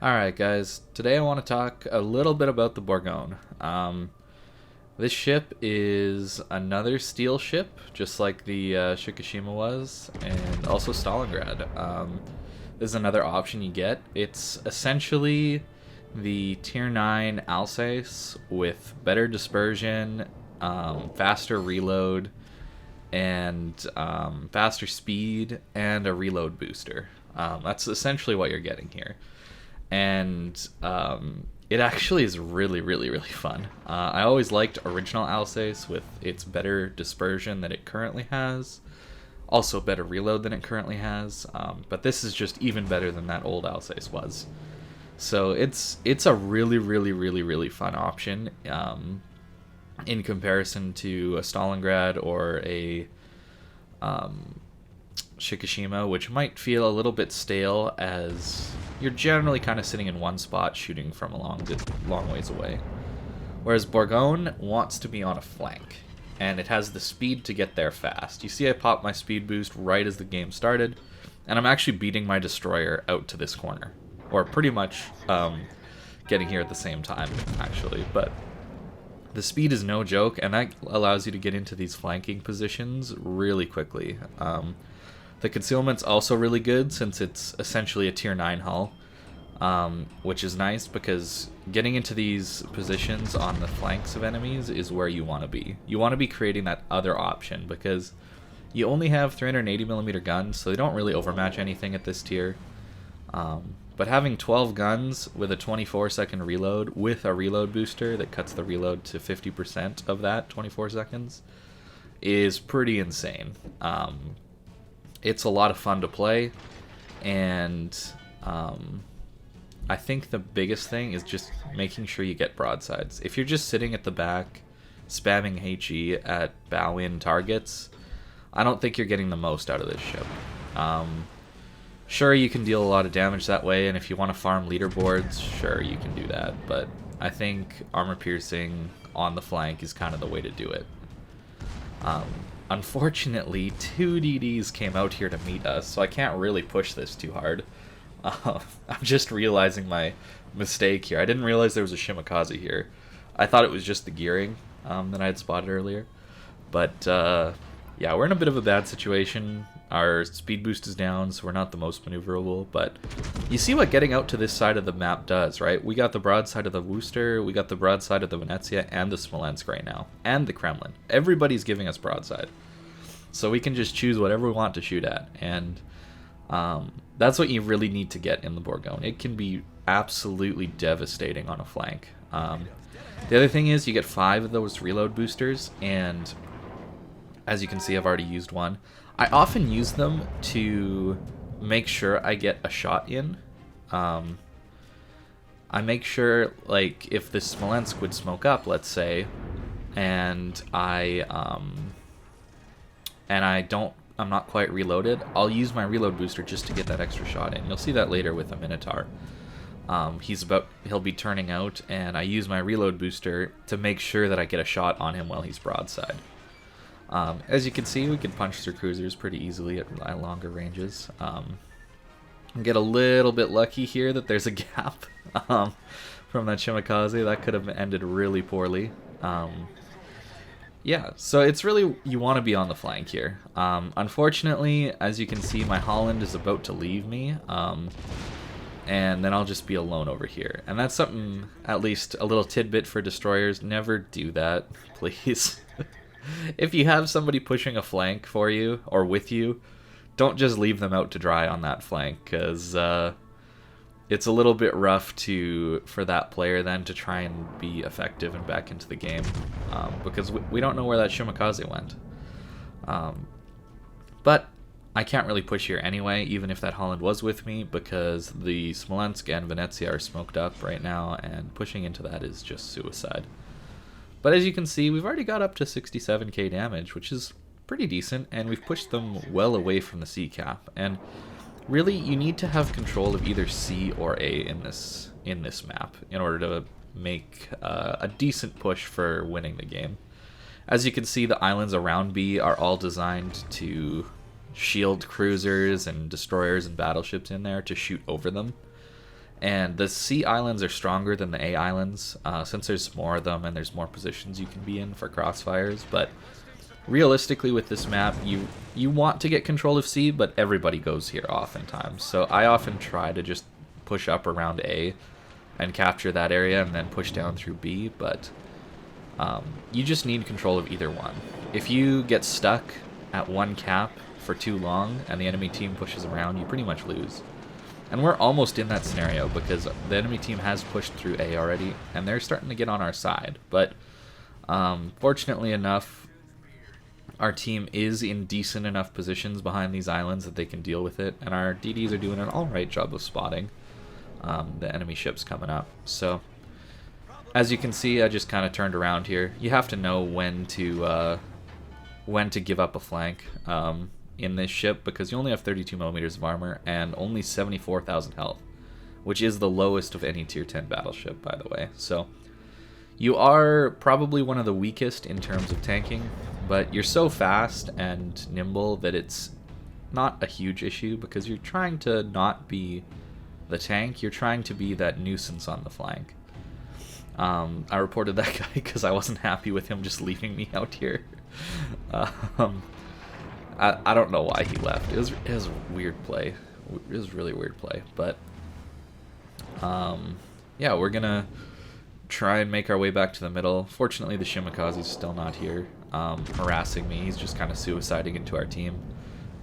Alright guys, today I want to talk a little bit about the Bourgongne. This ship is another steel ship, just like the Shikishima was, and also Stalingrad. This is another option you get. It's essentially the Tier 9 Alsace with better dispersion, faster reload, and faster speed, and a reload booster. That's essentially what you're getting here. And it actually is really fun. I always liked original Alsace with its better dispersion that it currently has, also better reload than it currently has, but this is just even better than that old Alsace was. So it's a really fun option in comparison to a Stalingrad or a Shikishima, which might feel a little bit stale as you're generally kind of sitting in one spot shooting from a long ways away. Whereas Bourgongne wants to be on a flank, and it has the speed to get there fast. You see I popped my speed boost right as the game started, and I'm actually beating my destroyer out to this corner. Or pretty much getting here at the same time, actually. But the speed is no joke, and that allows you to get into these flanking positions really quickly. The concealment's also really good since it's essentially a tier 9 hull, which is nice because getting into these positions on the flanks of enemies is where you want to be. You want to be creating that other option because you only have 380mm guns, so they don't really overmatch anything at this tier. But having 12 guns with a 24-second reload with a reload booster that cuts the reload to 50% of that 24 seconds is pretty insane. It's a lot of fun to play, and I think the biggest thing is just making sure you get broadsides. If you're just sitting at the back spamming HE at bow-in targets, I don't think you're getting the most out of this ship. Sure, you can deal a lot of damage that way, and if you want to farm leaderboards, sure, you can do that, but I think armor piercing on the flank is kind of the way to do it. Unfortunately, 2 DDs came out here to meet us, so I can't really push this too hard. I'm just realizing my mistake here. I didn't realize there was a Shimakaze here. I thought it was just the gearing that I had spotted earlier. But, yeah, we're in a bit of a bad situation. Our speed boost is down, so we're not the most maneuverable, but you see what getting out to this side of the map does, right? We got the broadside of the Worcester, we got the broadside of the Venezia, and the Smolensk right now, and the Kremlin. Everybody's giving us broadside. So we can just choose whatever we want to shoot at, and that's what you really need to get in the Bourgongne. It can be absolutely devastating on a flank. The other thing is you get 5 of those reload boosters, and as you can see, I've already used one. I often use them to make sure I get a shot in. I make sure, like, if the Smolensk would smoke up, let's say, and I'm not quite reloaded, I'll use my reload booster just to get that extra shot in. You'll see that later with a Minotaur. He'll be turning out, and I use my reload booster to make sure that I get a shot on him while he's broadside. As you can see, we can punch through cruisers pretty easily at longer ranges. Get a little bit lucky here that there's a gap from that Shimakaze. That could have ended really poorly. Yeah, so it's really, you want to be on the flank here. Unfortunately, as you can see, my Holland is about to leave me, and then I'll just be alone over here. And that's something, at least a little tidbit for destroyers, never do that, please. If you have somebody pushing a flank for you, or with you, don't just leave them out to dry on that flank, because it's a little bit rough for that player then to try and be effective and back into the game, because we don't know where that Shimakaze went. But I can't really push here anyway, even if that Holland was with me, because the Smolensk and Venezia are smoked up right now, and pushing into that is just suicide. But as you can see, we've already got up to 67k damage, which is pretty decent, and we've pushed them well away from the C cap. And really, you need to have control of either C or A in this map in order to make a decent push for winning the game. As you can see, the islands around B are all designed to shield cruisers and destroyers and battleships in there to shoot over them. And the C islands are stronger than the A islands, since there's more of them and there's more positions you can be in for crossfires. But realistically with this map, you want to get control of C, but everybody goes here oftentimes. So I often try to just push up around A and capture that area and then push down through B, but you just need control of either one. If you get stuck at one cap for too long and the enemy team pushes around, you pretty much lose. And we're almost in that scenario because the enemy team has pushed through A already, and they're starting to get on our side. But fortunately enough, our team is in decent enough positions behind these islands that they can deal with it, and our DDs are doing an alright job of spotting the enemy ships coming up. So, as you can see, I just kind of turned around here. You have to know when to give up a flank in this ship, because you only have 32 millimeters of armor and only 74,000 health, which is the lowest of any tier 10 battleship, by the way. So you are probably one of the weakest in terms of tanking, but you're so fast and nimble that it's not a huge issue, because you're trying to not be the tank, you're trying to be that nuisance on the flank. I reported that guy because I wasn't happy with him just leaving me out here. I don't know why he left. It was a weird play. It was really weird play. But yeah, we're gonna try and make our way back to the middle. Fortunately, the Shimikaze's still not here, harassing me. He's just kind of suiciding into our team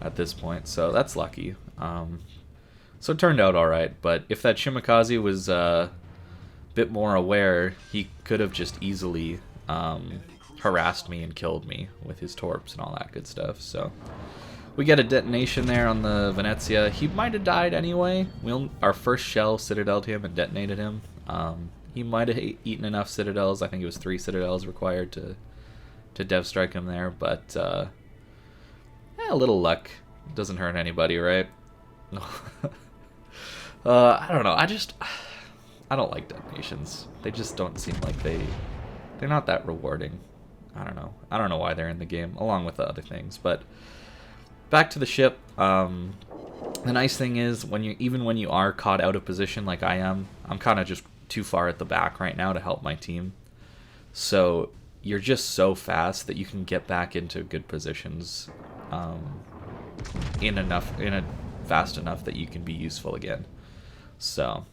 at this point, so that's lucky. So it turned out all right. But if that Shimikaze was a bit more aware, he could have just easily harassed me and killed me with his torps and all that good stuff. So we get a detonation there on the Venezia. He might have died anyway. Our first shell citadeled him and detonated him. He might have eaten enough citadels. I think it was 3 citadels required to dev strike him there, but yeah, a little luck doesn't hurt anybody, right? I don't know. I don't like detonations. They just don't seem like they're not that rewarding. I don't know. I don't know why they're in the game, along with the other things. But back to the ship. The nice thing is, even when you are caught out of position like I am, I'm kind of just too far at the back right now to help my team. So you're just so fast that you can get back into good positions fast enough that you can be useful again. So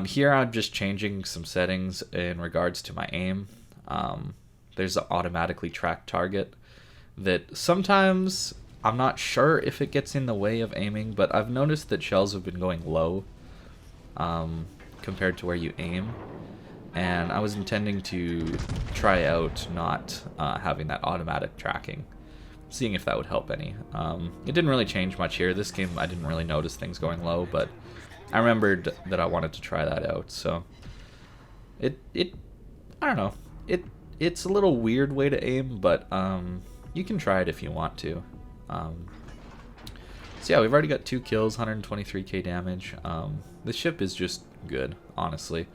here I'm just changing some settings in regards to my aim. There's an automatically tracked target that sometimes I'm not sure if it gets in the way of aiming, but I've noticed that shells have been going low compared to where you aim, and I was intending to try out not having that automatic tracking, seeing if that would help any. It didn't really change much here. This game I didn't really notice things going low, but I remembered that I wanted to try that out. So I don't know, it's a little weird way to aim, but you can try it if you want to. So yeah, we've already got 2 kills, 123k damage. The ship is just good, honestly.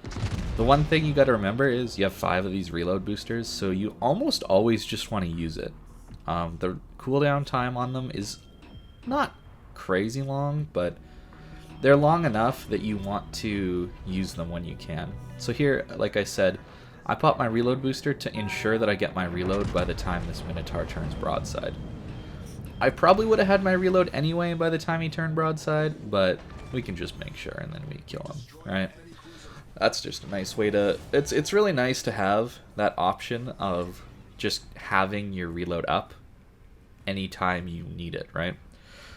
The one thing you got to remember is you have 5 of these reload boosters, so you almost always just want to use it. The cooldown time on them is not crazy long, but they're long enough that you want to use them when you can. So here, like I said, I pop my reload booster to ensure that I get my reload by the time this Minotaur turns broadside. I probably would have had my reload anyway by the time he turned broadside, but we can just make sure and then we kill him, right? That's just a nice way to... It's really nice to have that option of just having your reload up anytime you need it, right?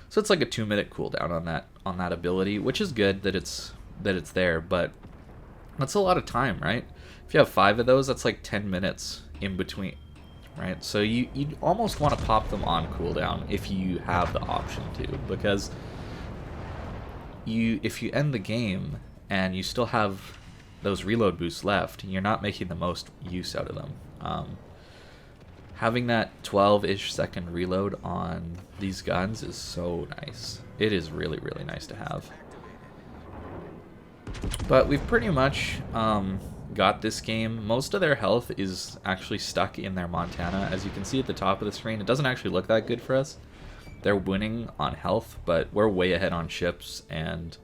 So it's like a 2-minute cooldown on that ability, which is good that it's there, but that's a lot of time, right? If you have 5 of those, that's like 10 minutes in between, right? So you almost want to pop them on cooldown if you have the option to, because if you end the game and you still have those reload boosts left, you're not making the most use out of them. Having that 12-ish second reload on these guns is so nice. It is really, really nice to have. But we've pretty much got this game. Most of their health is actually stuck in their Montana. As you can see at the top of the screen, it doesn't actually look that good for us. They're winning on health, but we're way ahead on ships, and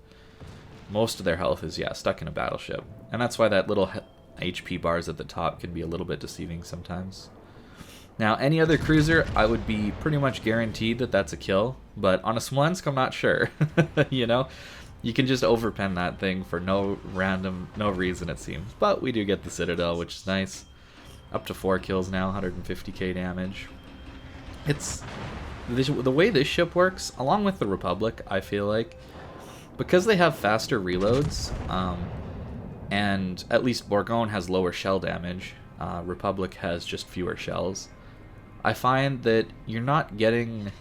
most of their health is, yeah, stuck in a battleship. And that's why that little HP bars at the top can be a little bit deceiving sometimes. Now, any other cruiser, I would be pretty much guaranteed that that's a kill. But on a Smolensk, I'm not sure. You know? You can just overpen that thing for no reason, it seems. But we do get the Citadel, which is nice. Up to 4 kills now, 150k damage. It's the way this ship works, along with the Republic, I feel like, because they have faster reloads, and at least Bourgongne has lower shell damage, Republic has just fewer shells, I find that you're not getting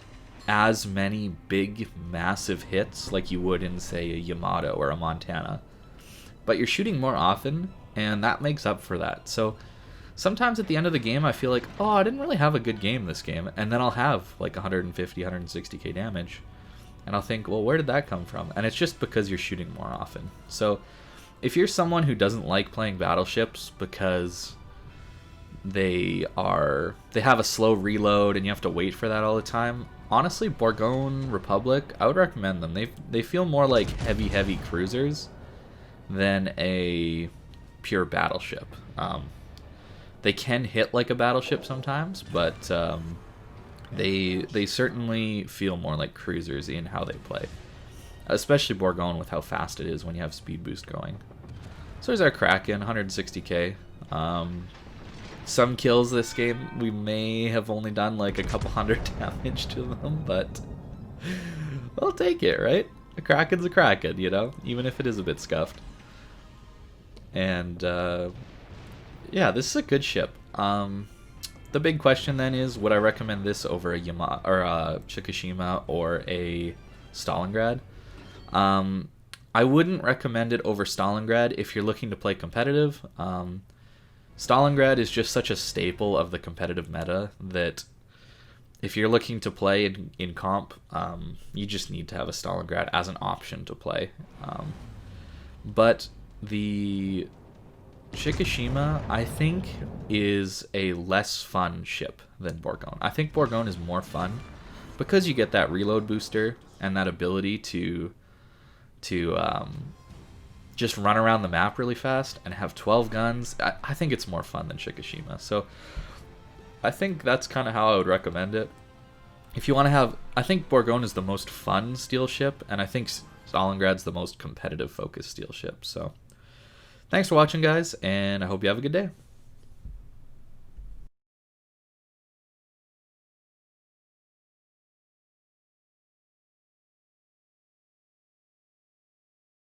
as many big, massive hits like you would in, say, a Yamato or a Montana. But you're shooting more often, and that makes up for that. So sometimes at the end of the game, I feel like, oh, I didn't really have a good game this game. And then I'll have like 150, 160k damage. And I'll think, well, where did that come from? And it's just because you're shooting more often. So if you're someone who doesn't like playing battleships because they have a slow reload and you have to wait for that all the time, honestly, Bourgongne, Republic, I would recommend them. They feel more like heavy cruisers than a pure battleship. They can hit like a battleship sometimes, but they certainly feel more like cruisers in how they play. Especially Bourgongne with how fast it is when you have speed boost going. So there's our Kraken, 160k. Some kills this game, we may have only done like a couple hundred damage to them, but we'll take it, right? A Kraken's a Kraken, you know, even if it is a bit scuffed. And yeah, this is a good ship. The big question then is, would I recommend this over a Yamato or a Shikishima or a Stalingrad? I wouldn't recommend it over Stalingrad if you're looking to play competitive. Stalingrad is just such a staple of the competitive meta that if you're looking to play in comp, you just need to have a Stalingrad as an option to play. But the Shikishima, I think, is a less fun ship than Bourgongne. I think Bourgongne is more fun because you get that reload booster and that ability to just run around the map really fast and have 12 guns. I think it's more fun than Shikishima. So I think that's kind of how I would recommend it. If you want to have, I think Bourgongne is the most fun steel ship, and I think Stalingrad's the most competitive focused steel ship. So thanks for watching, guys, and I hope you have a good day.